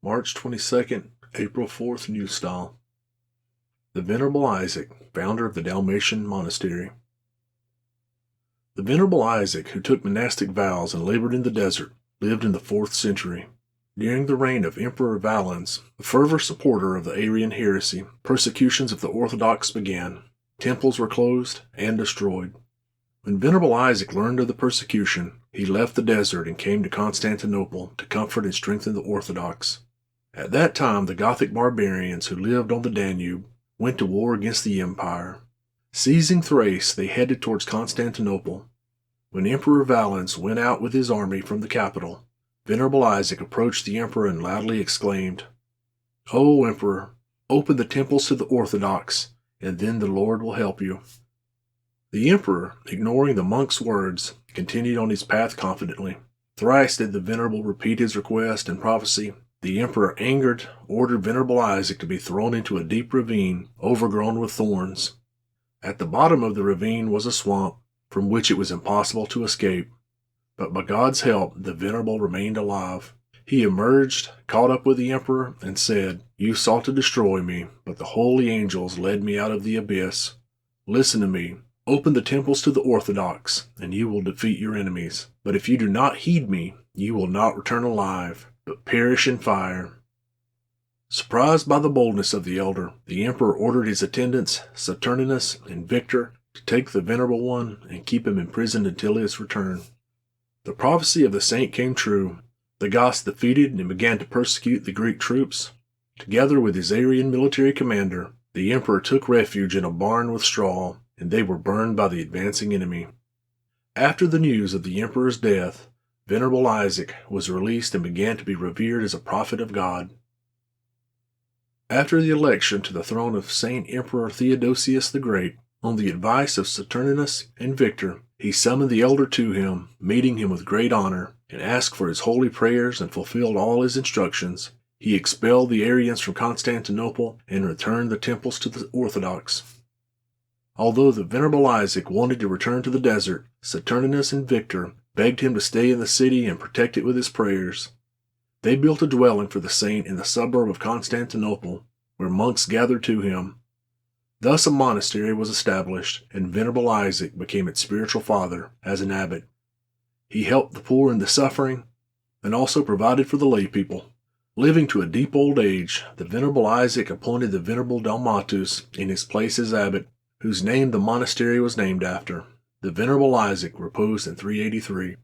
March 22nd, April 4th, New Style. The Venerable Isaac, founder of the Dalmatian Monastery. The Venerable Isaac, who took monastic vows and labored in the desert, lived in the 4th century. During the reign of Emperor Valens, a fervent supporter of the Arian heresy, persecutions of the Orthodox began. Temples were closed and destroyed. When Venerable Isaac learned of the persecution, he left the desert and came to Constantinople to comfort and strengthen the Orthodox. At that time, the Gothic barbarians who lived on the Danube went to war against the empire. Seizing Thrace, they headed towards Constantinople. When Emperor Valens went out with his army from the capital, Venerable Isaac approached the emperor and loudly exclaimed, "O Emperor, open the temples to the Orthodox, and then the Lord will help you." The emperor, ignoring the monk's words, continued on his path confidently. Thrice did the Venerable repeat his request and prophecy. The emperor, angered, ordered Venerable Isaac to be thrown into a deep ravine overgrown with thorns. At the bottom of the ravine was a swamp from which it was impossible to escape. But by God's help, the Venerable remained alive. He emerged, caught up with the emperor, and said, "You sought to destroy me, but the holy angels led me out of the abyss. Listen to me. Open the temples to the Orthodox, and you will defeat your enemies. But if you do not heed me, you will not return alive, but perish in fire." Surprised by the boldness of the elder, the emperor ordered his attendants, Saturninus and Victor, to take the Venerable One and keep him imprisoned until his return. The prophecy of the saint came true. The Goths defeated and began to persecute the Greek troops. Together with his Arian military commander, the emperor took refuge in a barn with straw, and they were burned by the advancing enemy. After the news of the emperor's death, Venerable Isaac was released and began to be revered as a prophet of God. After the election to the throne of Saint Emperor Theodosius the Great, on the advice of Saturninus and Victor, he summoned the elder to him, meeting him with great honor, and asked for his holy prayers and fulfilled all his instructions. He expelled the Arians from Constantinople and returned the temples to the Orthodox. Although the Venerable Isaac wanted to return to the desert, Saturninus and Victor begged him to stay in the city and protect it with his prayers. They built a dwelling for the saint in the suburb of Constantinople, where monks gathered to him. Thus a monastery was established, and Venerable Isaac became its spiritual father as an abbot. He helped the poor and the suffering, and also provided for the lay people. Living to a deep old age, the Venerable Isaac appointed the Venerable Dalmatus in his place as abbot, whose name the monastery was named after. The Venerable Isaac reposed in 383.